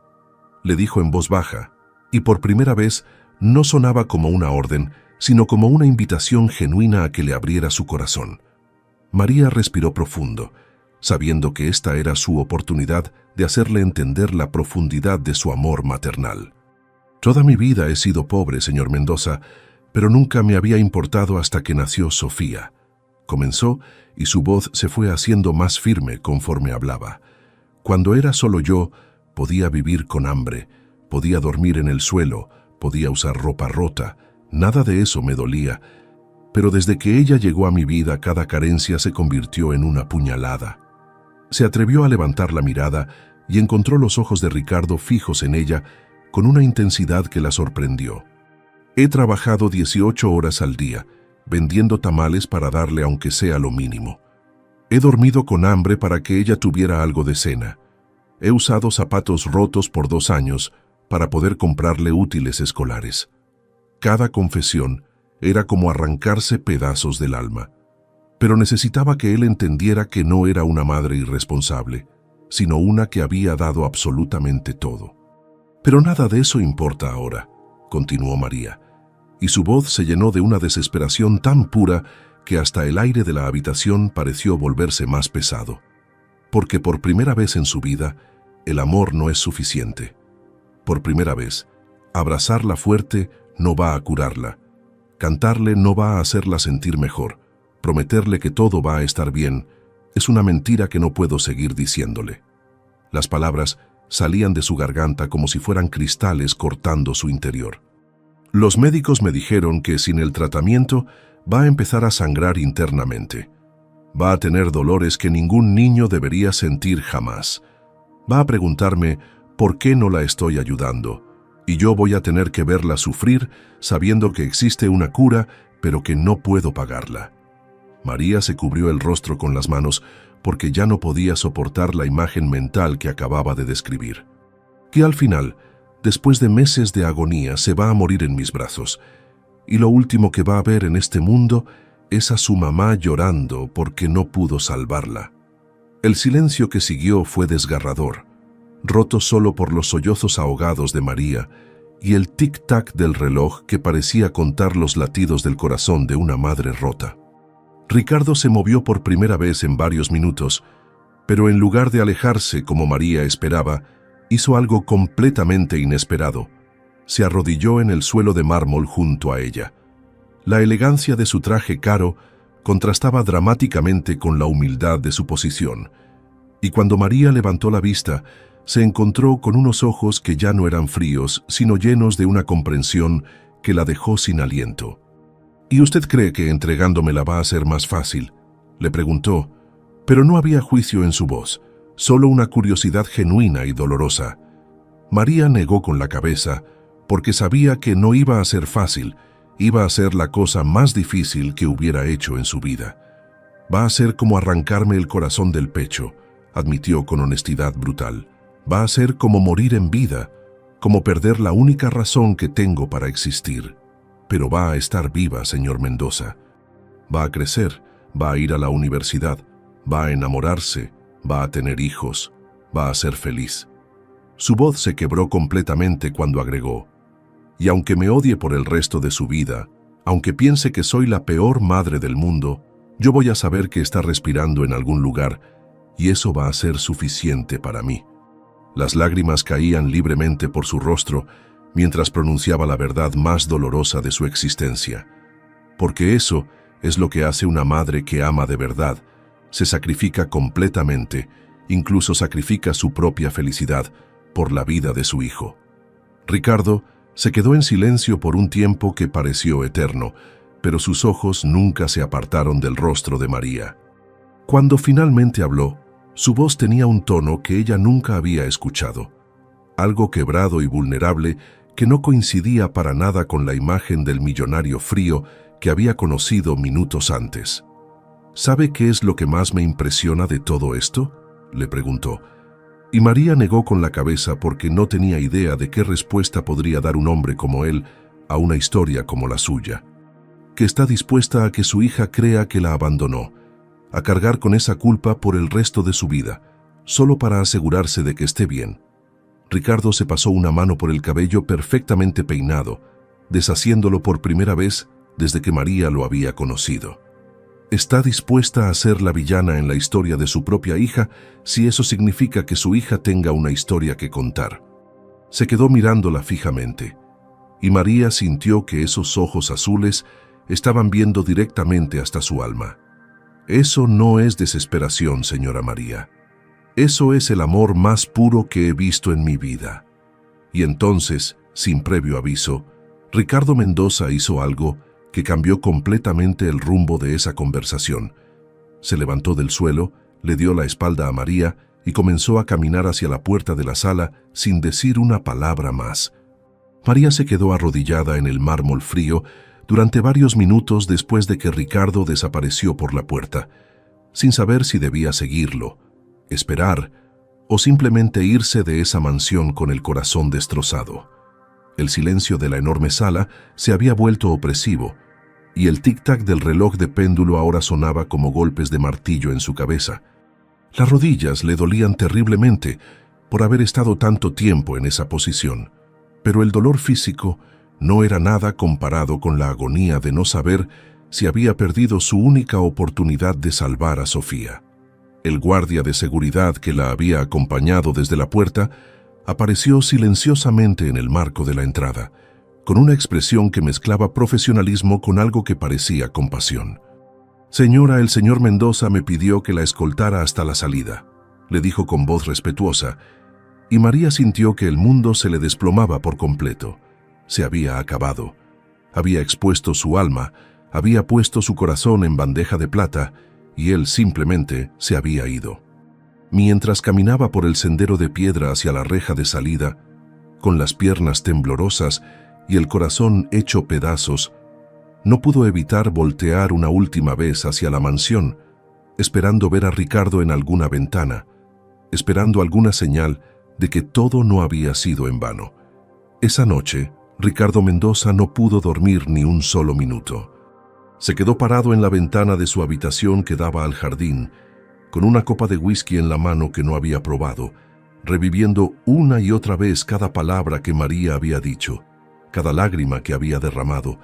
le dijo en voz baja, y por primera vez no sonaba como una orden, sino como una invitación genuina a que le abriera su corazón. María respiró profundo, sabiendo que esta era su oportunidad de hacerle entender la profundidad de su amor maternal. «Toda mi vida he sido pobre, señor Mendoza, pero nunca me había importado hasta que nació Sofía», comenzó, y su voz se fue haciendo más firme conforme hablaba. «Cuando era solo yo, podía vivir con hambre, podía dormir en el suelo, podía usar ropa rota, nada de eso me dolía, pero desde que ella llegó a mi vida cada carencia se convirtió en una puñalada». Se atrevió a levantar la mirada y encontró los ojos de Ricardo fijos en ella con una intensidad que la sorprendió. «He trabajado 18 horas al día, vendiendo tamales para darle aunque sea lo mínimo. He dormido con hambre para que ella tuviera algo de cena. He usado zapatos rotos por 2 años para poder comprarle útiles escolares». Cada confesión era como arrancarse pedazos del alma. Pero necesitaba que él entendiera que no era una madre irresponsable, sino una que había dado absolutamente todo. «Pero nada de eso importa ahora», continuó María, y su voz se llenó de una desesperación tan pura que hasta el aire de la habitación pareció volverse más pesado. «Porque por primera vez en su vida, el amor no es suficiente. Por primera vez, abrazarla fuerte no va a curarla. Cantarle no va a hacerla sentir mejor. Prometerle que todo va a estar bien. Es una mentira que no puedo seguir diciéndole. Las palabras salían de su garganta como si fueran cristales cortando su interior. Los médicos me dijeron que sin el tratamiento va a empezar a sangrar internamente. Va a tener dolores que ningún niño debería sentir jamás. Va a preguntarme por qué no la estoy ayudando, y yo voy a tener que verla sufrir sabiendo que existe una cura, pero que no puedo pagarla. María se cubrió el rostro con las manos porque ya no podía soportar la imagen mental que acababa de describir. Que al final, después de meses de agonía, se va a morir en mis brazos, y lo último que va a ver en este mundo es a su mamá llorando porque no pudo salvarla. El silencio que siguió fue desgarrador, roto solo por los sollozos ahogados de María y el tic-tac del reloj que parecía contar los latidos del corazón de una madre rota. Ricardo se movió por primera vez en varios minutos, pero en lugar de alejarse como María esperaba, hizo algo completamente inesperado. Se arrodilló en el suelo de mármol junto a ella. La elegancia de su traje caro contrastaba dramáticamente con la humildad de su posición, y cuando María levantó la vista, se encontró con unos ojos que ya no eran fríos, sino llenos de una comprensión que la dejó sin aliento. ¿Y usted cree que entregándomela va a ser más fácil?, le preguntó, pero no había juicio en su voz, solo una curiosidad genuina y dolorosa. María negó con la cabeza, porque sabía que no iba a ser fácil, iba a ser la cosa más difícil que hubiera hecho en su vida. Va a ser como arrancarme el corazón del pecho, admitió con honestidad brutal. Va a ser como morir en vida, como perder la única razón que tengo para existir. Pero va a estar viva, señor Mendoza. Va a crecer, va a ir a la universidad, va a enamorarse, va a tener hijos, va a ser feliz. Su voz se quebró completamente cuando agregó: y aunque me odie por el resto de su vida, aunque piense que soy la peor madre del mundo, yo voy a saber que está respirando en algún lugar, y eso va a ser suficiente para mí. Las lágrimas caían libremente por su rostro mientras pronunciaba la verdad más dolorosa de su existencia. Porque eso es lo que hace una madre que ama de verdad. Se sacrifica completamente, incluso sacrifica su propia felicidad por la vida de su hijo. Ricardo se quedó en silencio por un tiempo que pareció eterno, pero sus ojos nunca se apartaron del rostro de María. Cuando finalmente habló, su voz tenía un tono que ella nunca había escuchado, algo quebrado y vulnerable que no coincidía para nada con la imagen del millonario frío que había conocido minutos antes. ¿Sabe qué es lo que más me impresiona de todo esto?, le preguntó. Y María negó con la cabeza porque no tenía idea de qué respuesta podría dar un hombre como él a una historia como la suya. Que está dispuesta a que su hija crea que la abandonó, a cargar con esa culpa por el resto de su vida, solo para asegurarse de que esté bien. Ricardo se pasó una mano por el cabello perfectamente peinado, deshaciéndolo por primera vez desde que María lo había conocido. Está dispuesta a ser la villana en la historia de su propia hija si eso significa que su hija tenga una historia que contar. Se quedó mirándola fijamente, y María sintió que esos ojos azules estaban viendo directamente hasta su alma. Eso no es desesperación, señora María. Eso es el amor más puro que he visto en mi vida. Y entonces, sin previo aviso, Ricardo Mendoza hizo algo que cambió completamente el rumbo de esa conversación. Se levantó del suelo, le dio la espalda a María y comenzó a caminar hacia la puerta de la sala sin decir una palabra más. María se quedó arrodillada en el mármol frío durante varios minutos después de que Ricardo desapareció por la puerta, sin saber si debía seguirlo, esperar o simplemente irse de esa mansión con el corazón destrozado. El silencio de la enorme sala se había vuelto opresivo, y el tic-tac del reloj de péndulo ahora sonaba como golpes de martillo en su cabeza. Las rodillas le dolían terriblemente por haber estado tanto tiempo en esa posición, pero el dolor físico no era nada comparado con la agonía de no saber si había perdido su única oportunidad de salvar a Sofía. El guardia de seguridad que la había acompañado desde la puerta apareció silenciosamente en el marco de la entrada, con una expresión que mezclaba profesionalismo con algo que parecía compasión. «Señora, el señor Mendoza me pidió que la escoltara hasta la salida», le dijo con voz respetuosa, y María sintió que el mundo se le desplomaba por completo. Se había acabado. Había expuesto su alma, había puesto su corazón en bandeja de plata, y él simplemente se había ido. Mientras caminaba por el sendero de piedra hacia la reja de salida, con las piernas temblorosas y el corazón hecho pedazos, no pudo evitar voltear una última vez hacia la mansión, esperando ver a Ricardo en alguna ventana, esperando alguna señal de que todo no había sido en vano. Esa noche, Ricardo Mendoza no pudo dormir ni un solo minuto. Se quedó parado en la ventana de su habitación que daba al jardín, con una copa de whisky en la mano que no había probado, reviviendo una y otra vez cada palabra que María había dicho, cada lágrima que había derramado,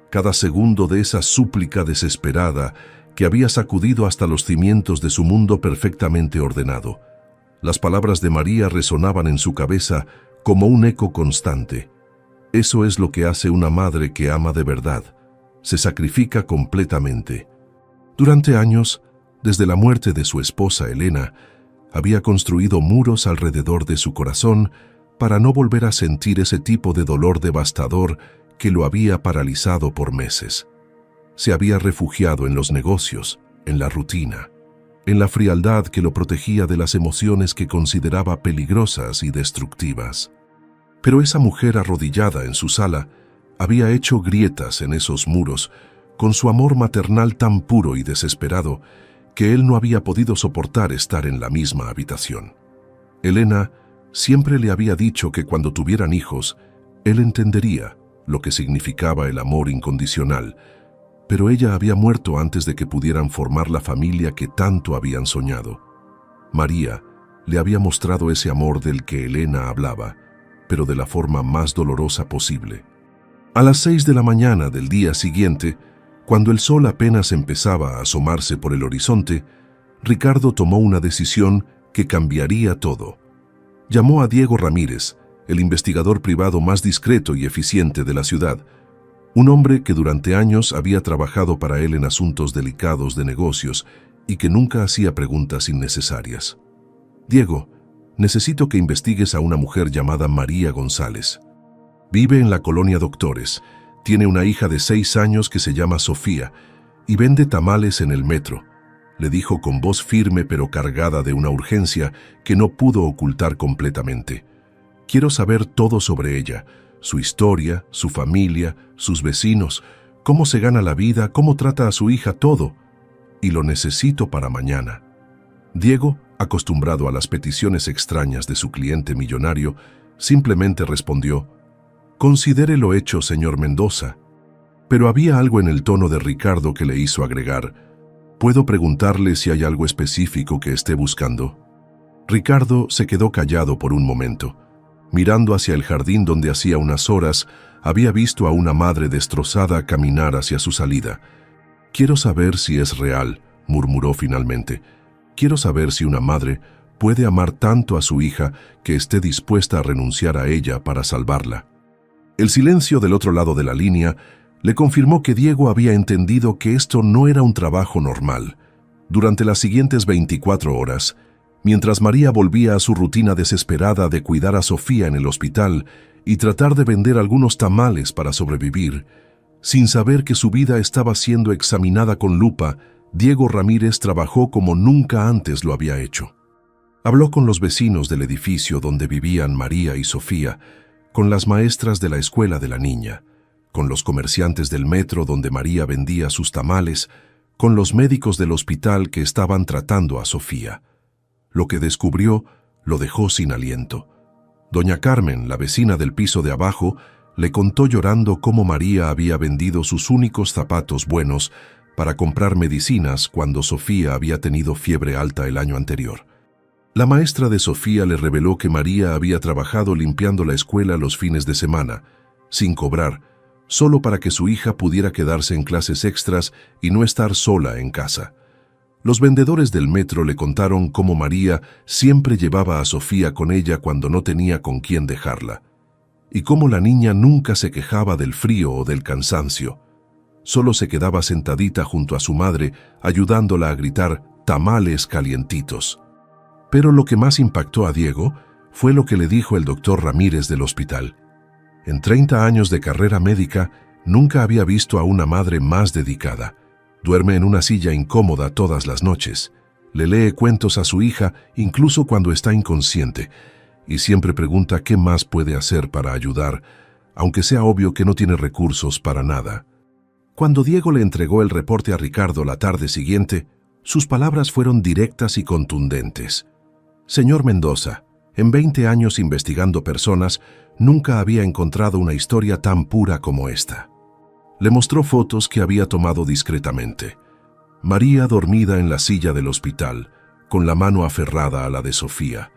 cada segundo de esa súplica desesperada que había sacudido hasta los cimientos de su mundo perfectamente ordenado. Las palabras de María resonaban en su cabeza como un eco constante. Eso es lo que hace una madre que ama de verdad. Se sacrifica completamente. Durante años, desde la muerte de su esposa Elena, había construido muros alrededor de su corazón para no volver a sentir ese tipo de dolor devastador que lo había paralizado por meses. Se había refugiado en los negocios, en la rutina, en la frialdad que lo protegía de las emociones que consideraba peligrosas y destructivas. Pero esa mujer arrodillada en su sala había hecho grietas en esos muros con su amor maternal tan puro y desesperado que él no había podido soportar estar en la misma habitación. Elena siempre le había dicho que cuando tuvieran hijos, él entendería lo que significaba el amor incondicional, pero ella había muerto antes de que pudieran formar la familia que tanto habían soñado. María le había mostrado ese amor del que Elena hablaba, pero de la forma más dolorosa posible. A las 6 de la mañana del día siguiente, cuando el sol apenas empezaba a asomarse por el horizonte, Ricardo tomó una decisión que cambiaría todo. Llamó a Diego Ramírez, el investigador privado más discreto y eficiente de la ciudad, un hombre que durante años había trabajado para él en asuntos delicados de negocios y que nunca hacía preguntas innecesarias. «Diego, necesito que investigues a una mujer llamada María González. Vive en la colonia Doctores, tiene una hija de 6 años que se llama Sofía y vende tamales en el metro», le dijo con voz firme pero cargada de una urgencia que no pudo ocultar completamente. «Quiero saber todo sobre ella, su historia, su familia, sus vecinos, cómo se gana la vida, cómo trata a su hija, todo. Y lo necesito para mañana». Diego, acostumbrado a las peticiones extrañas de su cliente millonario, simplemente respondió: «Considere lo hecho, señor Mendoza». Pero había algo en el tono de Ricardo que le hizo agregar: «¿Puedo preguntarle si hay algo específico que esté buscando?». Ricardo se quedó callado por un momento. Mirando hacia el jardín donde hacía unas horas había visto a una madre destrozada caminar hacia su salida. «Quiero saber si es real», murmuró finalmente. «Quiero saber si una madre puede amar tanto a su hija que esté dispuesta a renunciar a ella para salvarla». El silencio del otro lado de la línea le confirmó que Diego había entendido que esto no era un trabajo normal. Durante las siguientes 24 horas, mientras María volvía a su rutina desesperada de cuidar a Sofía en el hospital y tratar de vender algunos tamales para sobrevivir, sin saber que su vida estaba siendo examinada con lupa, Diego Ramírez trabajó como nunca antes lo había hecho. Habló con los vecinos del edificio donde vivían María y Sofía, con las maestras de la escuela de la niña, con los comerciantes del metro donde María vendía sus tamales, con los médicos del hospital que estaban tratando a Sofía. Lo que descubrió lo dejó sin aliento. Doña Carmen, la vecina del piso de abajo, le contó llorando cómo María había vendido sus únicos zapatos buenos para comprar medicinas cuando Sofía había tenido fiebre alta el año anterior. La maestra de Sofía le reveló que María había trabajado limpiando la escuela los fines de semana, sin cobrar, solo para que su hija pudiera quedarse en clases extras y no estar sola en casa. Los vendedores del metro le contaron cómo María siempre llevaba a Sofía con ella cuando no tenía con quién dejarla, y cómo la niña nunca se quejaba del frío o del cansancio. solo se quedaba sentadita junto a su madre, ayudándola a gritar «tamales calientitos». Pero lo que más impactó a Diego fue lo que le dijo el doctor Ramírez del hospital. En 30 años de carrera médica, nunca había visto a una madre más dedicada. Duerme en una silla incómoda todas las noches. Le lee cuentos a su hija incluso cuando está inconsciente y siempre pregunta qué más puede hacer para ayudar, aunque sea obvio que no tiene recursos para nada. Cuando Diego le entregó el reporte a Ricardo la tarde siguiente, sus palabras fueron directas y contundentes. Señor Mendoza, en 20 años investigando personas, nunca había encontrado una historia tan pura como esta. Le mostró fotos que había tomado discretamente. María dormida en la silla del hospital, con la mano aferrada a la de Sofía.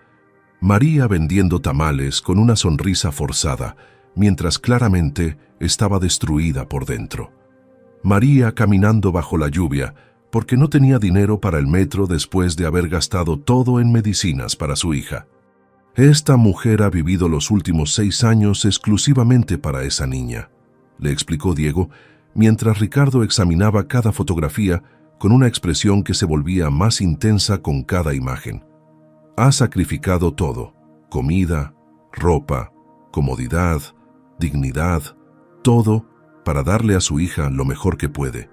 María vendiendo tamales con una sonrisa forzada, mientras claramente estaba destruida por dentro. María caminando bajo la lluvia, porque no tenía dinero para el metro después de haber gastado todo en medicinas para su hija. Esta mujer ha vivido los últimos 6 años exclusivamente para esa niña, le explicó Diego, mientras Ricardo examinaba cada fotografía con una expresión que se volvía más intensa con cada imagen. Ha sacrificado todo: comida, ropa, comodidad, dignidad, todo para darle a su hija lo mejor que puede.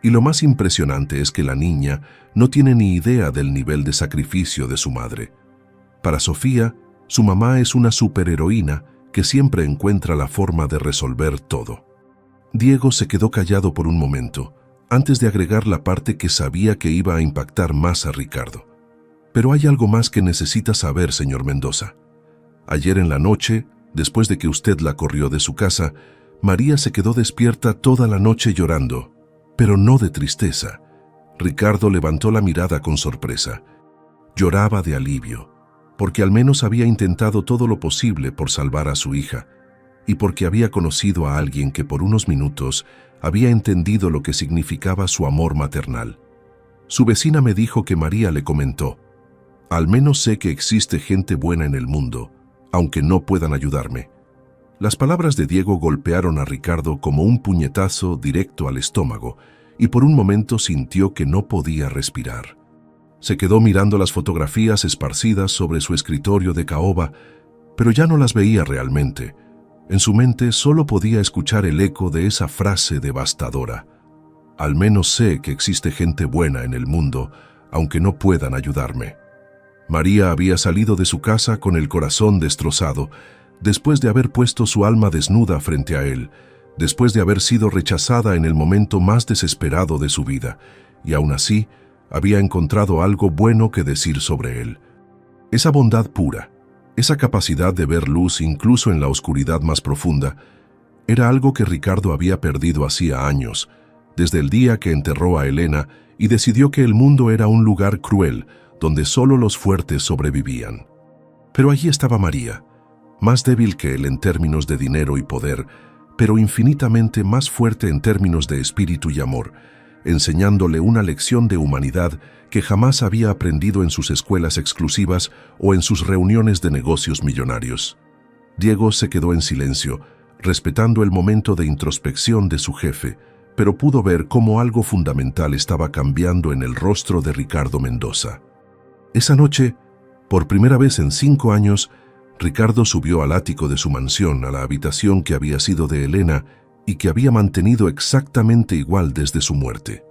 Y lo más impresionante es que la niña no tiene ni idea del nivel de sacrificio de su madre. Para Sofía, su mamá es una superheroína que siempre encuentra la forma de resolver todo. Diego se quedó callado por un momento, antes de agregar la parte que sabía que iba a impactar más a Ricardo. Pero hay algo más que necesita saber, señor Mendoza. Ayer en la noche, después de que usted la corrió de su casa, María se quedó despierta toda la noche llorando, pero no de tristeza. Ricardo levantó la mirada con sorpresa. Lloraba de alivio, porque al menos había intentado todo lo posible por salvar a su hija, y porque había conocido a alguien que por unos minutos había entendido lo que significaba su amor maternal. Su vecina me dijo que María le comentó: «Al menos sé que existe gente buena en el mundo, aunque no puedan ayudarme». Las palabras de Diego golpearon a Ricardo como un puñetazo directo al estómago, y por un momento sintió que no podía respirar. Se quedó mirando las fotografías esparcidas sobre su escritorio de caoba, pero ya no las veía realmente. En su mente solo podía escuchar el eco de esa frase devastadora: «Al menos sé que existe gente buena en el mundo, aunque no puedan ayudarme». María había salido de su casa con el corazón destrozado, después de haber puesto su alma desnuda frente a él, después de haber sido rechazada en el momento más desesperado de su vida, y aún así había encontrado algo bueno que decir sobre él. Esa bondad pura, esa capacidad de ver luz incluso en la oscuridad más profunda, era algo que Ricardo había perdido hacía años, desde el día que enterró a Elena y decidió que el mundo era un lugar cruel, donde solo los fuertes sobrevivían. Pero allí estaba María, más débil que él en términos de dinero y poder, pero infinitamente más fuerte en términos de espíritu y amor, enseñándole una lección de humanidad que jamás había aprendido en sus escuelas exclusivas o en sus reuniones de negocios millonarios. Diego se quedó en silencio, respetando el momento de introspección de su jefe, pero pudo ver cómo algo fundamental estaba cambiando en el rostro de Ricardo Mendoza. Esa noche, por primera vez en 5 años, Ricardo subió al ático de su mansión, a la habitación que había sido de Elena y que había mantenido exactamente igual desde su muerte.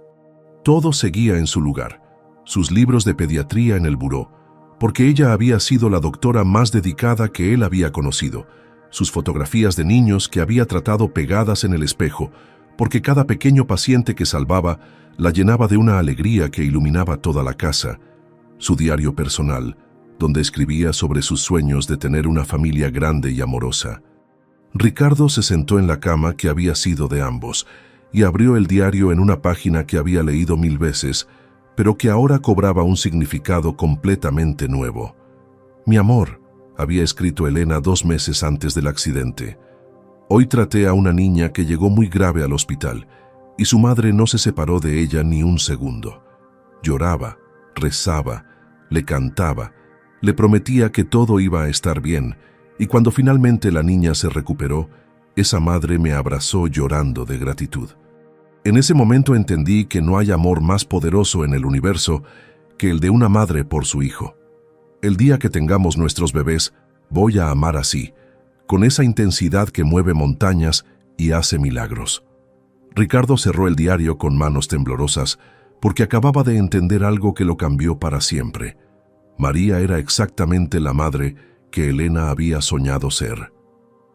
Todo seguía en su lugar, sus libros de pediatría en el buró, porque ella había sido la doctora más dedicada que él había conocido, sus fotografías de niños que había tratado pegadas en el espejo, porque cada pequeño paciente que salvaba la llenaba de una alegría que iluminaba toda la casa, su diario personal, donde escribía sobre sus sueños de tener una familia grande y amorosa. Ricardo se sentó en la cama que había sido de ambos y abrió el diario en una página que había leído 1000 veces, pero que ahora cobraba un significado completamente nuevo. «Mi amor», había escrito Elena 2 meses antes del accidente. «Hoy traté a una niña que llegó muy grave al hospital y su madre no se separó de ella ni un segundo. Lloraba, rezaba, le cantaba, le prometía que todo iba a estar bien, y cuando finalmente la niña se recuperó, esa madre me abrazó llorando de gratitud. En ese momento entendí que no hay amor más poderoso en el universo que el de una madre por su hijo. El día que tengamos nuestros bebés, voy a amar así, con esa intensidad que mueve montañas y hace milagros. Ricardo cerró el diario con manos temblorosas porque acababa de entender algo que lo cambió para siempre. María era exactamente la madre que Elena había soñado ser.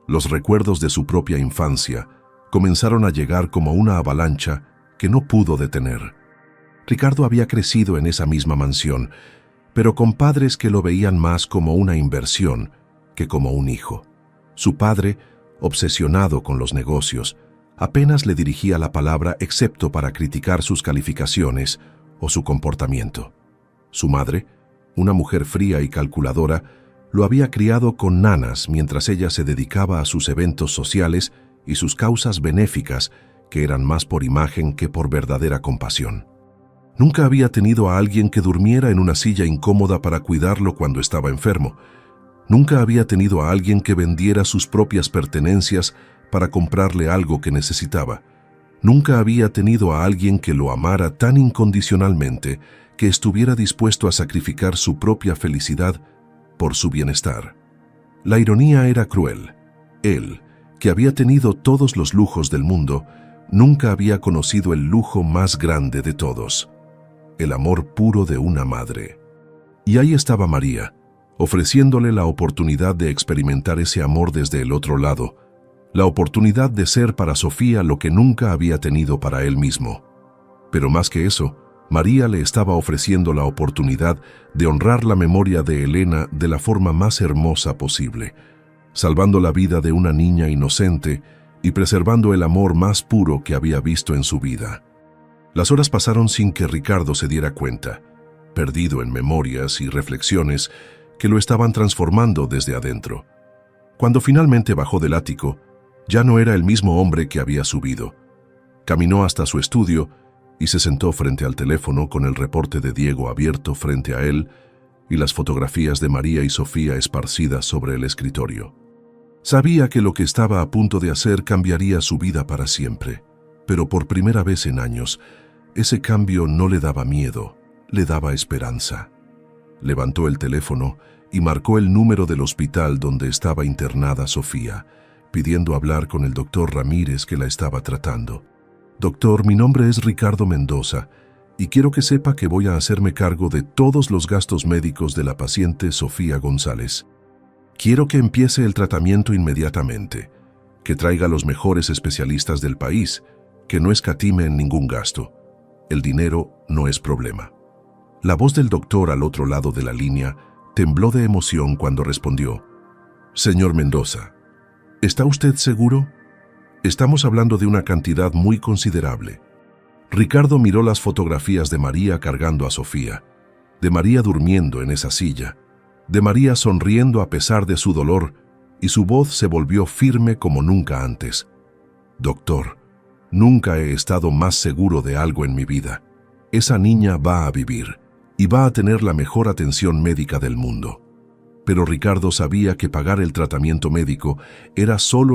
Los recuerdos de su propia infancia comenzaron a llegar como una avalancha que no pudo detener. Ricardo había crecido en esa misma mansión, pero con padres que lo veían más como una inversión que como un hijo. Su padre, obsesionado con los negocios, apenas le dirigía la palabra excepto para criticar sus calificaciones o su comportamiento. Su madre, una mujer fría y calculadora, lo había criado con nanas mientras ella se dedicaba a sus eventos sociales y sus causas benéficas, que eran más por imagen que por verdadera compasión. Nunca había tenido a alguien que durmiera en una silla incómoda para cuidarlo cuando estaba enfermo. Nunca había tenido a alguien que vendiera sus propias pertenencias para comprarle algo que necesitaba. Nunca había tenido a alguien que lo amara tan incondicionalmente que estuviera dispuesto a sacrificar su propia felicidad por su bienestar. La ironía era cruel. Él, que había tenido todos los lujos del mundo, nunca había conocido el lujo más grande de todos: el amor puro de una madre. Y ahí estaba María, ofreciéndole la oportunidad de experimentar ese amor desde el otro lado, la oportunidad de ser para Sofía lo que nunca había tenido para él mismo. Pero más que eso, María le estaba ofreciendo la oportunidad de honrar la memoria de Elena de la forma más hermosa posible, salvando la vida de una niña inocente y preservando el amor más puro que había visto en su vida. Las horas pasaron sin que Ricardo se diera cuenta, perdido en memorias y reflexiones que lo estaban transformando desde adentro. Cuando finalmente bajó del ático, ya no era el mismo hombre que había subido. Caminó hasta su estudio y se sentó frente al teléfono con el reporte de Diego abierto frente a él y las fotografías de María y Sofía esparcidas sobre el escritorio. Sabía que lo que estaba a punto de hacer cambiaría su vida para siempre, pero por primera vez en años, ese cambio no le daba miedo, le daba esperanza. Levantó el teléfono y marcó el número del hospital donde estaba internada Sofía, pidiendo hablar con el doctor Ramírez que la estaba tratando. «Doctor, mi nombre es Ricardo Mendoza y quiero que sepa que voy a hacerme cargo de todos los gastos médicos de la paciente Sofía González. Quiero que empiece el tratamiento inmediatamente, que traiga a los mejores especialistas del país, que no escatime en ningún gasto. El dinero no es problema». La voz del doctor al otro lado de la línea tembló de emoción cuando respondió: «Señor Mendoza, ¿está usted seguro? Estamos hablando de una cantidad muy considerable». Ricardo miró las fotografías de María cargando a Sofía, de María durmiendo en esa silla, de María sonriendo a pesar de su dolor, y su voz se volvió firme como nunca antes. «Doctor, nunca he estado más seguro de algo en mi vida. Esa niña va a vivir y va a tener la mejor atención médica del mundo». Pero Ricardo sabía que pagar el tratamiento médico era solo el